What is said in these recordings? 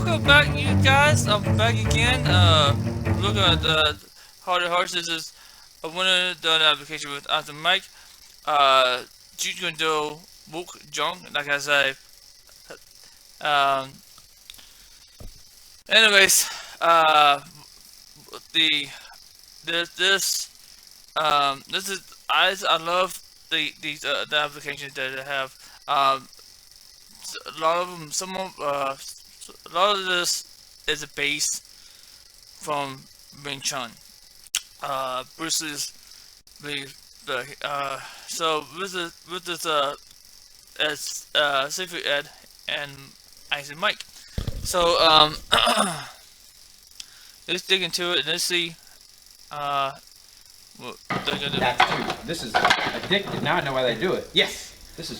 welcome back, you guys. I'm back again. Looking at Heart of Hearts. This is a winner done application with Icy Mike. Jeet gonna do Mook Jong, like I said. Um, anyways, the this is I love the applications that they have. Um, a lot of them, a lot of this is a base from Chun. Bruce's so with this as Seafood Ed and Icy Mike. So let's dig into it and let's see what they're gonna do. That's true. This is addictive. Now I know why they do it. Yes, this is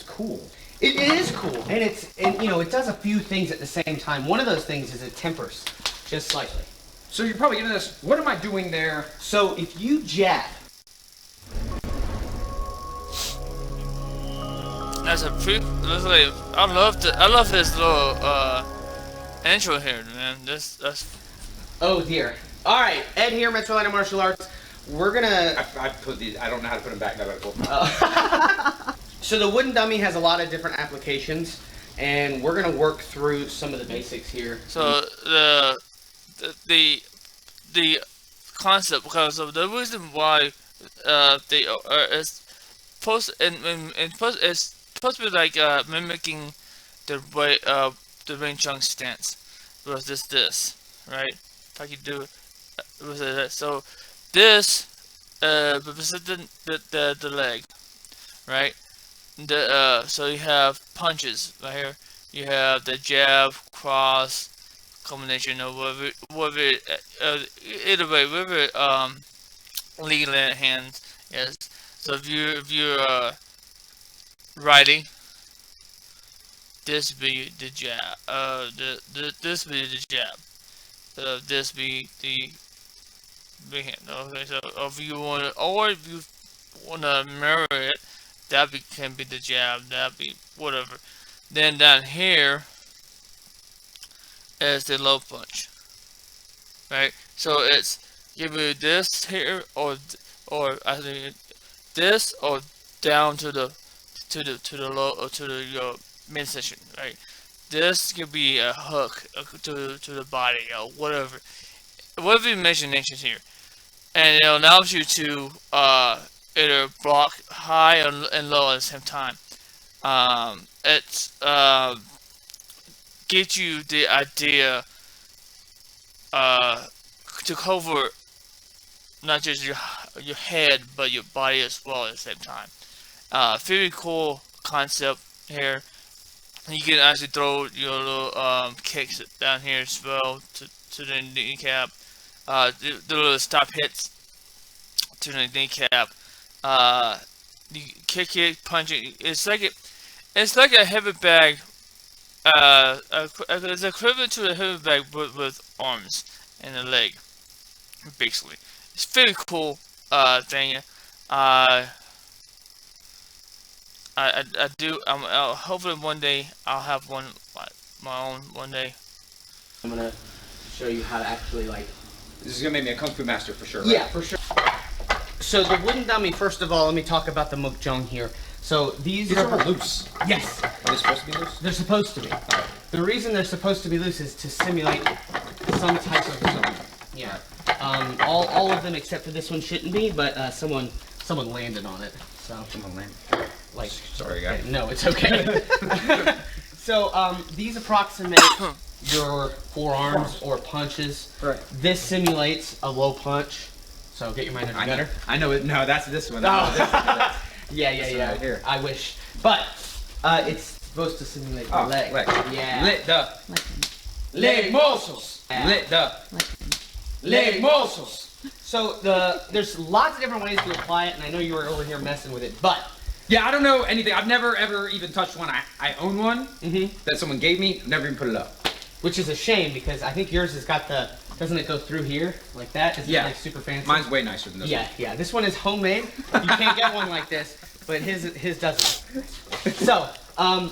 cool. It is cool, and it does a few things at the same time. One of those things is it tempers just slightly. So you're probably giving this. What am I doing there? So if you jab, That's a pretty. Looks like I love this little intro here, man. That's. oh dear. All right, Ed here, Metrolina Martial Arts. We're gonna. I put these. I don't know how to put them back. Now I pull them out. So the wooden dummy has a lot of different applications, and we're gonna work through some of the basics here. So the concept, because of the reason why they are is post and post is supposed to be like mimicking the way the Wing Chun stance with this right. If I could do it with that. So this represents the leg, right? So you have punches right here. You have the jab, cross, combination of whatever either way, whatever lead hands is. So if you're riding, this be the jab. This be the jab. This be the big hand. Okay, so if you wanna mirror it, can be the jab. That be whatever. Then down here is the low punch, right? So it's give you this here, or I think this, or down to the low, or to the midsection, right? This could be a hook to the body, or whatever your imagination here, and it allows you to either block high and low at the same time. It's gives you the idea to cover not just your head but your body as well at the same time. Very cool concept here. You can actually throw your little kicks down here as well to the kneecap. The little stop hits to the kneecap. You kick it, punch it. It's like a heavy bag. It's equivalent to a heavy bag with arms and a leg, basically. It's very cool thing. I do. Hopefully one day I'll have one my own one day. I'm gonna show you how to actually This is gonna make me a kung fu master for sure. Right? Yeah, for sure. So the wooden dummy. First of all, let me talk about the Mook Jong here. So these are loose. Yes. Are they supposed to be loose? They're supposed to be. The reason they're supposed to be loose is to simulate some type of zone. Yeah. All of them except for this one shouldn't be, but someone landed on it. So Someone landed. like. Sorry, guy. No, it's okay. So these approximate your forearms or punches. Right. This simulates a low punch. So get your mind under better. I know it. No, that's this one. Oh. This Yeah. right here. I wish, but it's supposed to simulate the leg. Yeah. Lit the Leg muscles. Yeah. Lit the leg muscles. So there's lots of different ways to apply it, and I know you were over here messing with it, but Yeah, I don't know anything. I've never ever even touched one. I own one Mm-hmm. that someone gave me. Never even put it up. Which is a shame because I think yours has got the. Doesn't it go through here like that? Isn't it like super fancy? Mine's way nicer than this one. Yeah. This one is homemade. You can't get one like this, but his doesn't. So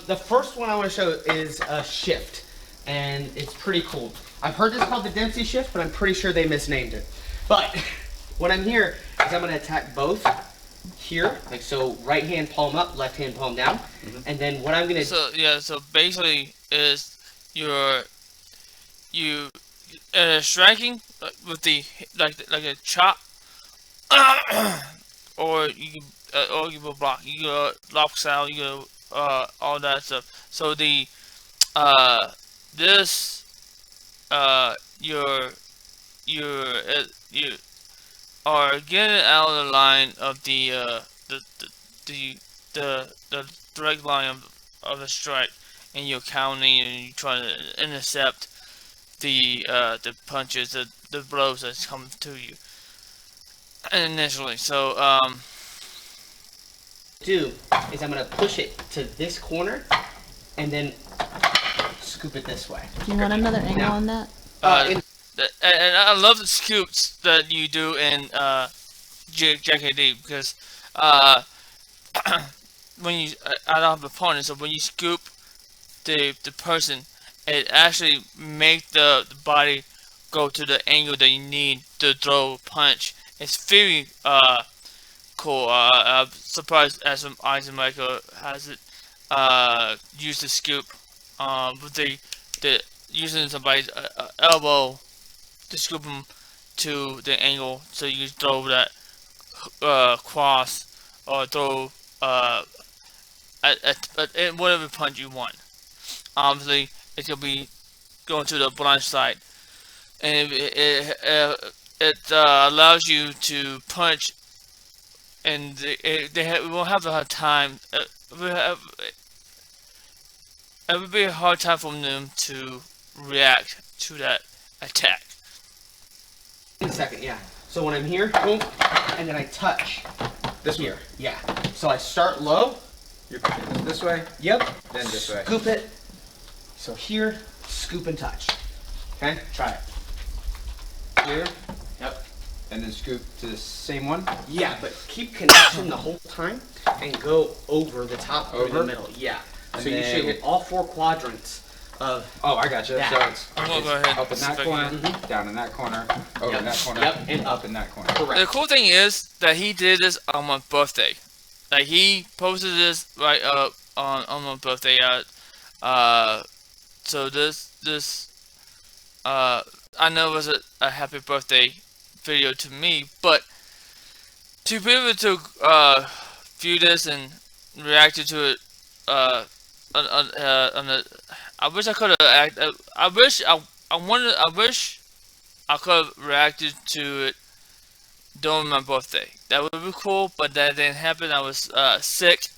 the first one I want to show is a shift. and it's pretty cool. I've heard this called the Dempsey shift, but I'm pretty sure they misnamed it. But what I'm here is I'm gonna attack both here, like so, right hand palm up, left hand palm down, and then what I'm gonna. So yeah, so basically is you striking with the like a chop, or you go block, you go lock style, you go all that stuff. So the this you are getting out of the line of the direct line of the strike, and you're counting and you try to intercept the punches, the blows that's coming to you initially. So do is I'm gonna push it to this corner, and then scoop it this way. Do you want another angle on that? And I love the scoops that you do in JKD, because when you I don't have opponents, so when you scoop the person, it actually makes the body go to the angle that you need to throw a punch. It's very cool. I'm surprised as Icy Mike has it used the scoop with the using somebody's elbow to scoop them to the angle, so you can throw that cross or throw at whatever punch you want. Obviously, it's gonna be going to the blind side, and it allows you to punch, and we won't have a hard time. It would be a hard time for them to react to that attack. In a second, yeah. So when I'm here, boom, and then I touch This here. way. Yeah. So I start low. You're pushing this way, Yep. then this way. Scoop it. So here, scoop and touch. Okay, try it. Here. Yep. And then scoop to the same one. Yeah, but keep connection the whole time and go over the top or Over? the middle. Yeah. And so you then- should hit all 4 quadrants of. Oh, I gotcha. Yeah. So it's I'm gonna go ahead up in that and corner, down in that corner, over Yep. in that corner, Yep, and up in that corner. The Correct. cool thing is that he did this on my birthday. Like, he posted this right up on my birthday. So this I know it was a happy birthday video to me, but to be able to view this and react to it on the, I wish I could have I wish I could have reacted to it during my birthday. That would be cool, but that didn't happen. I was sick.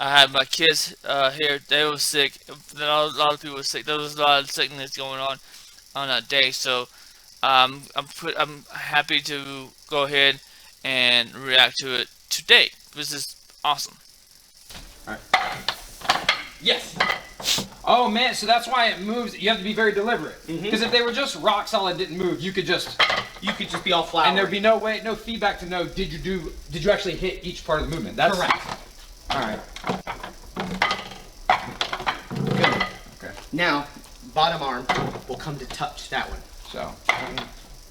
I had my kids here. They were sick. A lot of people were sick. There was a lot of sickness going on that day. So I'm happy to go ahead and react to it today. This is awesome. Yes. Oh man, so that's why it moves. You have to be very deliberate. Because if they were just rock solid, didn't move, you could just, You could just be all flowery. and there'd be no way, no feedback to know did you actually hit each part of the movement. That's correct. All right. Good. Okay. Now, bottom arm will come to touch that one. So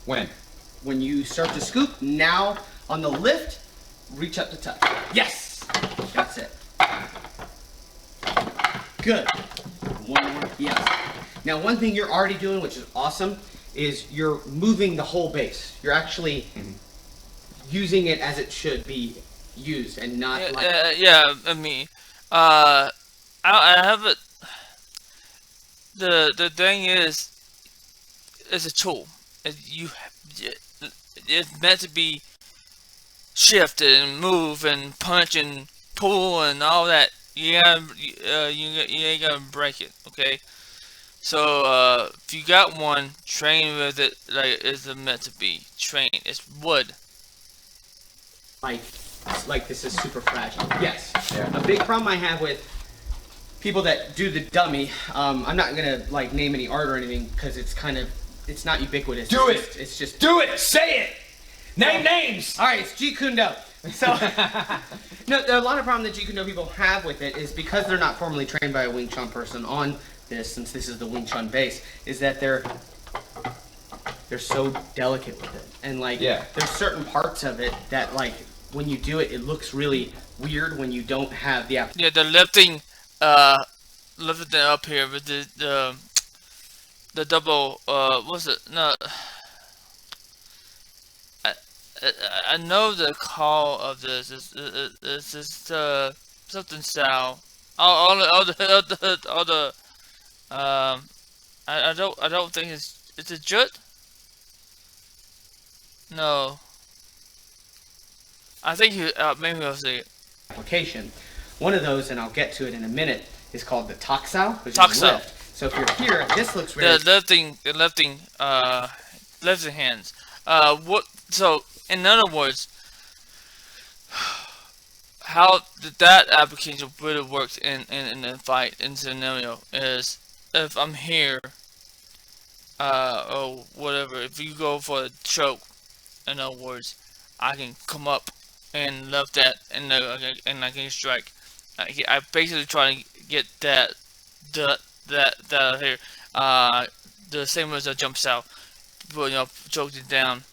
when? When you start to scoop, now on the lift, reach up to touch. Yes! That's it. Good. One more. Yes. Now, one thing you're already doing, which is awesome, is you're moving the whole base. You're actually using it as it should be used, and not like. Yeah, I mean, I have it. The thing is, it's a tool. It's meant to be shifted and move and punch and pull and all that. You ain't gonna break it, okay? So if you got one, train with it like it's meant to be trained. It's wood. Like this is super fragile. Yes. Yeah. A big problem I have with people that do the dummy, I'm not gonna like name any art or anything because it's not ubiquitous. Do It's it. just- It's just. Do it. Say it. Name names. All right, it's Jeet Kune. So, no, a lot of problem that Jeet Kune people have with it is because they're not formally trained by a Wing Chun person on this, since this is the Wing Chun base, is that they're so delicate with it, and like there's certain parts of it that like when you do it, it looks really weird when you don't have the Yeah, the lifting up here with the double what's it? No, I know the call of this is just something Sal. All the I don't think it's a Jeet. No, I think maybe it was the application. One of those, and I'll get to it in a minute, is called the Taksao, which is Taksao. lift. So if you're here, this looks really the lifting hands. What? So in other words, how that application really works in a fight in scenario is if I'm here, or whatever. If you go for a choke, in other words, I can come up and lift that, and I can strike. I basically try to get that here. The same as a jump style, but choke it down,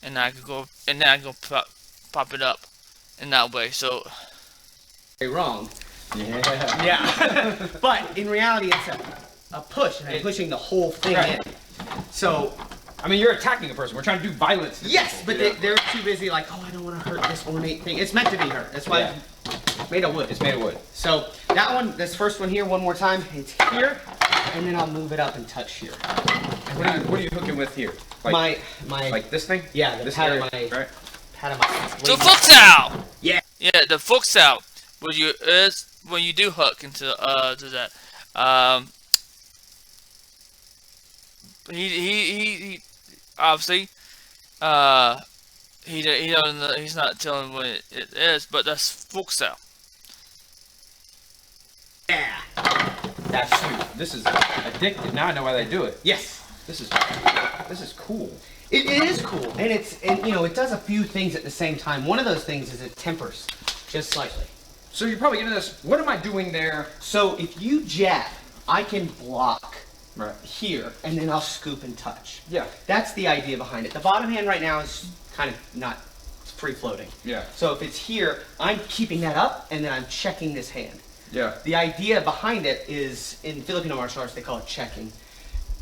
and I can go pop it up in that way. So very wrong. Yeah. Yeah. But in reality, it's a push, and I'm pushing the whole thing in. So, I mean, you're attacking a person. We're trying to do violence. To yes, people. but they're too busy like, oh, I don't want to hurt this ornate thing. It's meant to be hurt. That's why it's made of wood. It's made of wood. So that one, this first one here, one more time, it's here, and then I'll move it up and touch here. What are you hooking with here? Like, my like this thing? yeah, the this pad area, of my right? pad of my the label. foot style. Yeah. Yeah, the foot style. When you do hook into to that. He obviously he doesn't, he's not telling what it is, but that's folk style. Yeah. That's true. This is addictive. Now I know why they do it. Yes. This is cool. It is cool, and it does a few things at the same time. One of those things is it tempers just slightly. So you're probably getting this. What am I doing there? So if you jab, I can block Right. here, and then I'll scoop and touch. Yeah. That's the idea behind it. The bottom hand right now is kind of not free floating. Yeah. So if it's here, I'm keeping that up, and then I'm checking this hand. Yeah. The idea behind it is, in Filipino martial arts, they call it checking.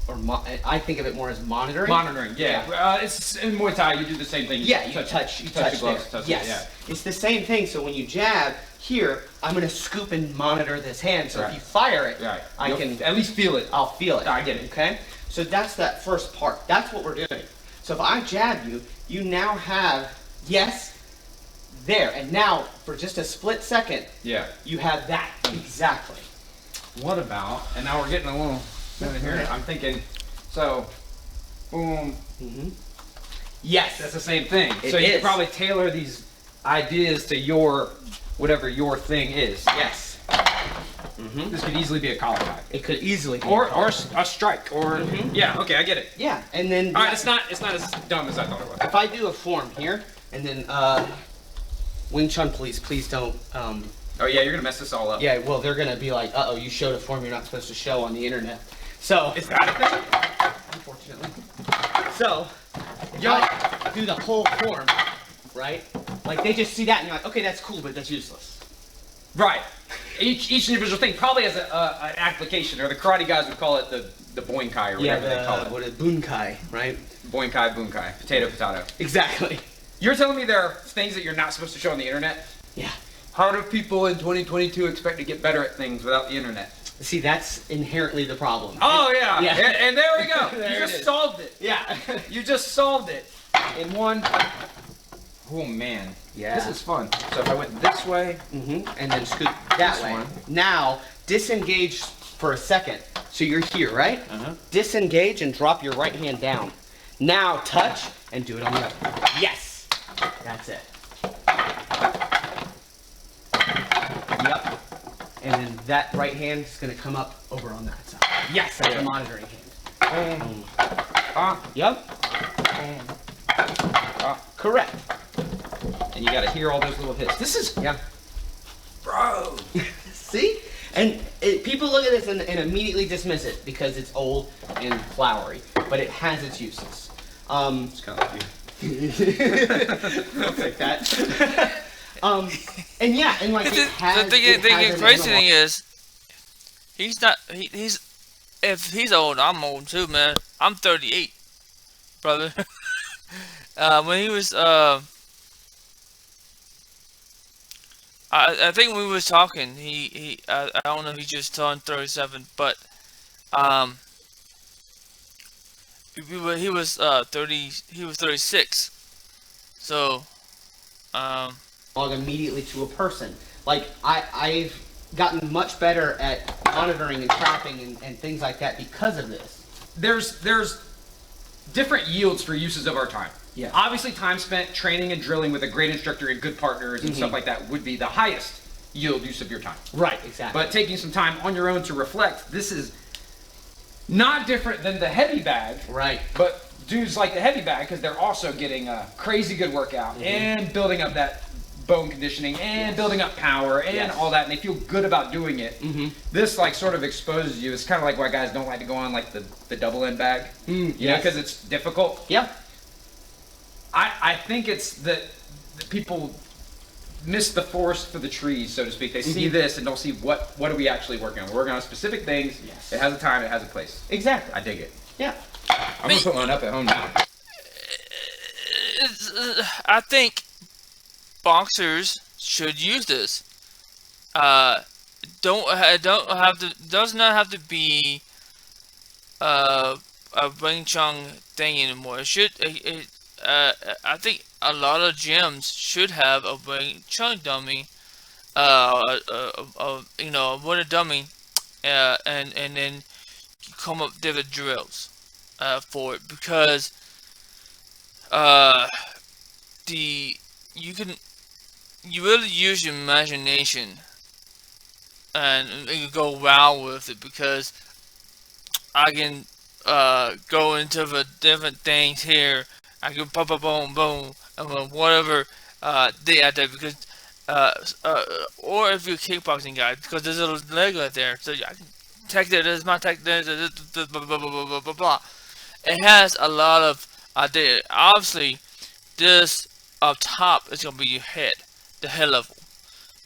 Or I think of it more as monitoring. Monitoring. Yeah. It's in Muay Thai. You do the same thing. Yeah, you touch the there. gloves. Touch yes. it, yeah. It's the same thing. So when you jab here, I'm going to scoop and monitor this hand. So Right. if you fire it, Right. I You'll can at least feel it. I'll feel it. I get it. Okay? So that's that first part. That's what we're doing. So if I jab you, you now have, yes, there. And now, for just a split second, Yeah. you have that. Exactly. What about? And now we're getting a little over here. I'm thinking. So, boom. Mm-hmm. Yes. That's the same thing. It So you is. can probably tailor these ideas to your whatever your thing is. Yes. Mm-hmm. This could easily be a collar tie. It could easily be. Or a strike. Or yeah. Okay, I get it. Yeah, and then All right. It's not as dumb as I thought it was. if I do a form here, and then Wing Chun, please don't. Oh yeah, you're gonna mess this all up. Yeah, well, they're gonna be like, uh-oh, you showed a form you're not supposed to show on the internet. So, Is that a thing? unfortunately. So, y'all do the whole form, right? Like they just see that and you're like, okay, that's cool, but that's useless. Right. Each individual thing probably has an application, or the karate guys would call it the boinkai or whatever they call it. what is bunkai, right? Boinkai, bunkai, potato. Exactly. You're telling me there are things that you're not supposed to show on the internet? Yeah. How do people in 2022 expect to get better at things without the internet? See, that's inherently the problem. Oh yeah. Yeah. And there we go. There You it just is. solved it. Yeah. You just solved it in one. Oh man. Yeah. This is fun. So if I went this way. Mm-hmm. And then scoop that This way. one. Now, disengage for a second. So you're here, right? Uh-huh. Disengage and drop your right hand down. Now touch and do it on the other. Yes. That's it. Yep. And then that right hand is going to come up over on that side. Yes, that's a monitoring hand. Yep. Correct. And you got to hear all those little hits. This is Yeah. bro. See? And people look at this and immediately dismiss it because it's old and flowery, but it has its uses. It's kind of like you. I'll take that. And yeah, and like it has. The crazy thing is, he's not. He's if he's old, I'm old too, man. I'm 38, brother. When he was I think when we was talking, I don't know if he just turned 37, but he was 30. He was 36. So log immediately to a person. Like I've gotten much better at monitoring and trapping and things like that because of this. There's different yields for uses of our time. Yeah. Obviously, time spent training and drilling with a great instructor and good partners and stuff like that would be the highest yield use of your time. Right, exactly. But taking some time on your own to reflect, this is not different than the heavy bag. Right. But dudes like the heavy bag because they're also getting a crazy good workout and building up that bone conditioning and building up power and all that, and they feel good about doing it. This like sort of exposes you. It's kind of like why guys don't like to go on like the double end bag, you know, because it's difficult. Yeah. I think it's that people miss the forest for the trees, so to speak. They see this and don't see what are we actually working on. We're working on specific things. Yes. It has a time. It has a place. Exactly. I dig it. Yeah. I'm gonna put one up at home now. I think boxers should use this. Does not have to be a Wing Chun thing anymore. It should. I think a lot of gyms should have a Wing Chun dummy. You know, a wooden dummy, and then come up with different drills for it, because you really use your imagination and you go wild with it, because I can go into the different things here. I can pop a boom boom and whatever they out there, because or if you're a kickboxing guy, because there's a leg right there, so I can tech there. This is my tech there. Blah blah blah blah blah blah blah. It has a lot of idea. Obviously, this up top is gonna be your head, the head level.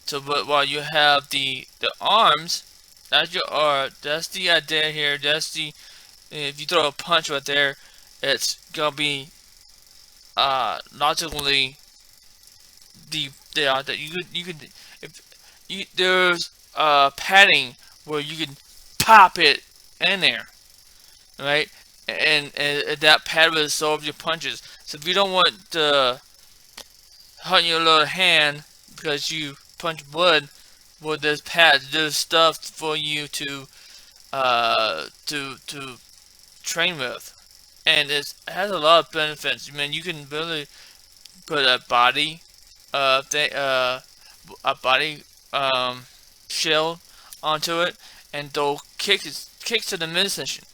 So, but while you have the arms, that's that's the idea here. That's the, if you throw a punch right there, it's gonna be logically that you could if you there's padding where you can pop it in there, right? And that pad will absorb your punches. So if you don't want to hurt your little hand because you punch wood with this pad, there's stuff for you to train with, and it has a lot of benefits. I mean, you can really put a body shield onto it and throw kicks to the midsection,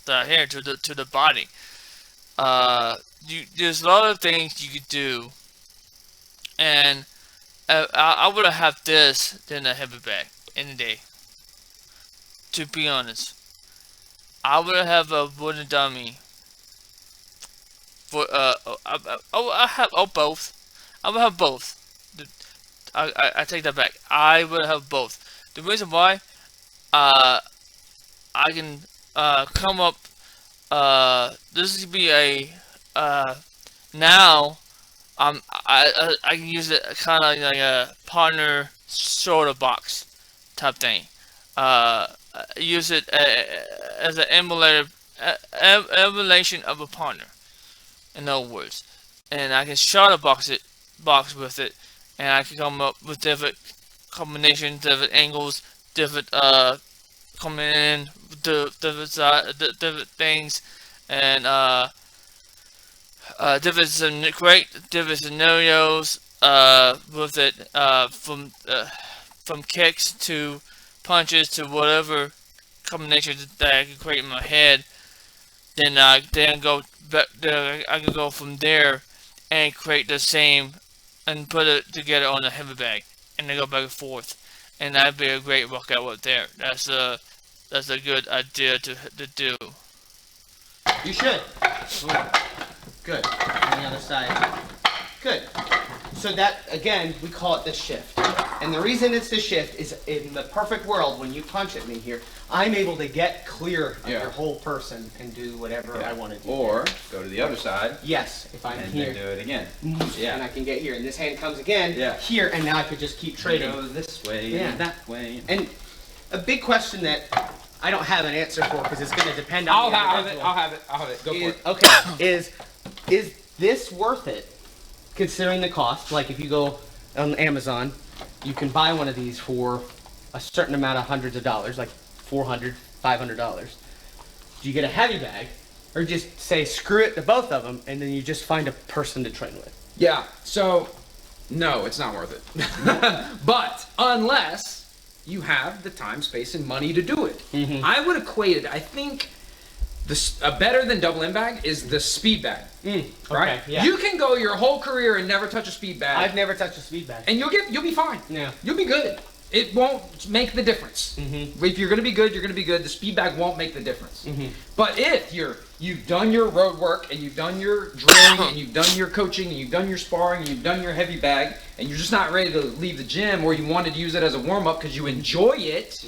here to the body. There's a lot of things you could do, and I would have this than a heavy bag any day. To be honest, I would have a wooden dummy. For I have both. I would have both. I take that back. I would have both. The reason why, I can come up. This would be a now. I can use it kind of like a partner sort of box type thing. Use it as an emulation of a partner, in other words, and I can shadow box with it, and I can come up with different combinations, different angles, different coming in, different things, and different scenarios with it, from kicks to punches to whatever combinations that I can create in my head. Then I can go from there and create the same and put it together on a heavy bag, and then go back and forth, and that'd be a great workout up there. That's a good idea to do. You should. Ooh. Good. On the other side. Good. So that, again, we call it the shift. And the reason it's the shift is in the perfect world, when you punch at me here, I'm able to get clear of your whole person and do whatever I want to do. Or go to the other side. Yes, if I'm and here. then do it again. And I can get here. And this hand comes again here, and now I could just keep trading. Go this way and that way. And a big question that I don't have an answer for because it's going to depend on I'll have it. Go for it. Okay. Is this worth it? Considering the cost, like if you go on Amazon, you can buy one of these for a certain amount of hundreds of dollars, like $400, $500. Do you get a heavy bag, or just say screw it to both of them, and then you just find a person to train with? Yeah. So, no, it's not worth it. But unless you have the time, space, and money to do it, I would equate it. I think better than double end bag is the speed bag. Right? Okay, yeah. You can go your whole career and never touch a speed bag. I've never touched a speed bag. And you'll be fine. Yeah. You'll be good. It won't make the difference. If you're gonna be good, you're gonna be good. The speed bag won't make the difference. But if you've done your road work and you've done your drilling and you've done your coaching and you've done your sparring and you've done your heavy bag and you're just not ready to leave the gym, or you wanted to use it as a warm up because you enjoy it,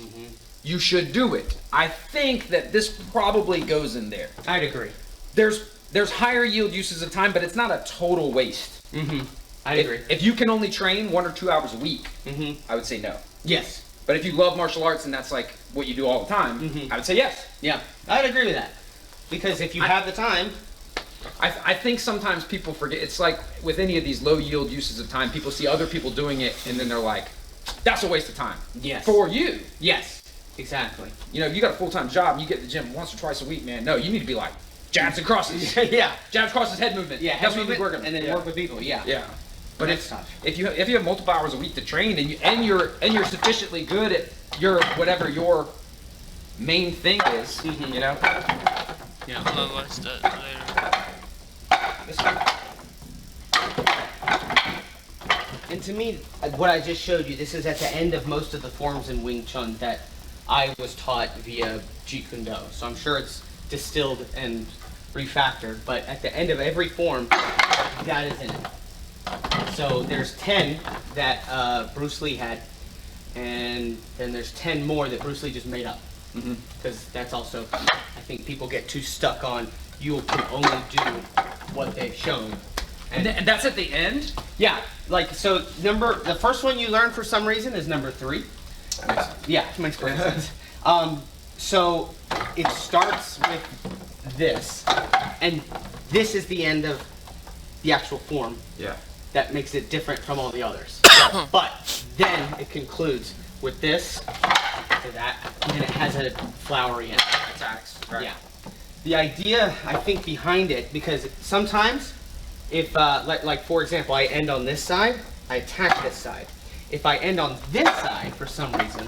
you should do it. I think that this probably goes in there. I'd agree. There's higher yield uses of time, but it's not a total waste. I agree. If you can only train 1 or 2 hours a week, I would say no. Yes. But if you love martial arts and that's like what you do all the time, I would say yes. Yeah, I'd agree with that. Because if you have the time, I think sometimes people forget. It's like with any of these low yield uses of time, people see other people doing it and then they're like, that's a waste of time. Yes. For you. Yes. Exactly. You know, if you got a full-time job and you get to the gym once or twice a week, man, no, you need to be like, jabs and crosses. Yeah. Jabs, crosses, head movement. Yeah, that's head what you movement, working on. and then work with people. Yeah. Yeah. But That's tough. if you have multiple hours a week to train and you're sufficiently good at your whatever your main thing is, you know. Yeah. I'll watch that later. And to me, what I just showed you, this is at the end of most of the forms in Wing Chun that I was taught via Jeet Kune. So I'm sure it's distilled and refactored, but at the end of every form, that is in it. So there's 10 that Bruce Lee had, and then there's 10 more that Bruce Lee just made up. Because that's also, I think people get too stuck on, you can only do what they've shown. And that's at the end? Yeah, like, so the first one you learn for some reason is number 3. That makes sense. Yeah, it makes perfect sense. So it starts with this, and this is the end of the actual form. Yeah. That makes it different from all the others. But then it concludes with this to that, and then it has a flowery end. Attacks. Right. Yeah. The idea, I think, behind it, because sometimes, if, like for example, I end on this side, I attack this side. If I end on this side for some reason,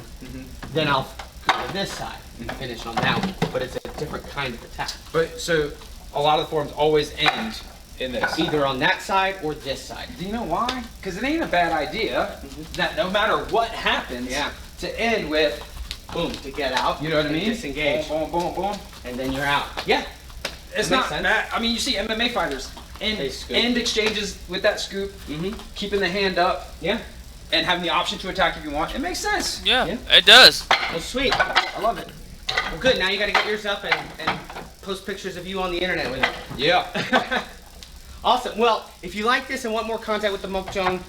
then I'll go to this side and finish on that one. But it's a different kind of attack. But so a lot of the forms always end in this. Either on that side or this side. Do you know why? Because it ain't a bad idea that no matter what happens, to end with boom, to get out. You know what I mean? Disengage. Boom, boom, boom, boom. And then you're out. Yeah. It's not bad. I mean, you see MMA fighters end exchanges with that scoop, keeping the hand up, and having the option to attack if you want. It makes sense. Yeah, it does. Well, sweet. I love it. Well, good. Now you got to get yours up and post pictures of you on the internet with it. Yeah. Awesome. Well, if you like this and want more contact with the Mook Jong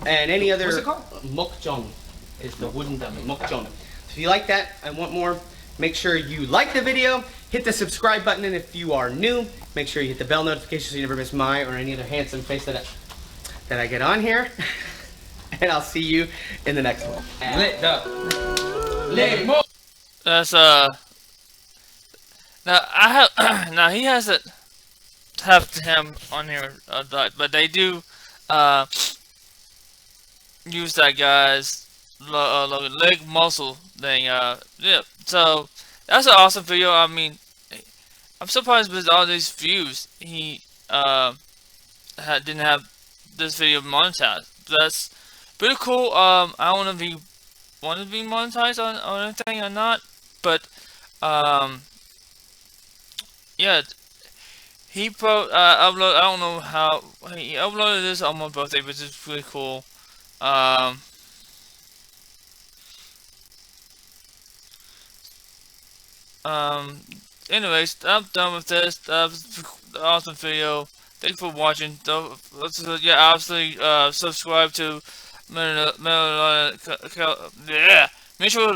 and any other... What's it called? Mook Jong is the wooden dummy. Mook Jong. If you like that and want more, make sure you like the video, hit the subscribe button, and if you are new, make sure you hit the bell notification so you never miss my or any other handsome face that I get on here. And I'll see you in the next one. Lit up. Lit more. That's now I have now he hasn't have him on here a lot, but they do use that guy's leg muscle thing. Yeah, so that's an awesome video. I mean, I'm surprised with all these views he didn't have this video monetized. That's pretty cool. I don't know if he want to be monetized on anything or not, but yeah, he upload. I don't know how he uploaded this on my birthday, which is pretty cool. Um, um, anyways, I'm done with this. That was an awesome video. Thanks for watching. Don't, yeah, obviously, subscribe to Mitchell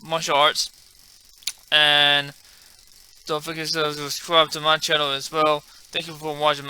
Martial Arts, and don't forget to subscribe to my channel as well. Thank you for watching.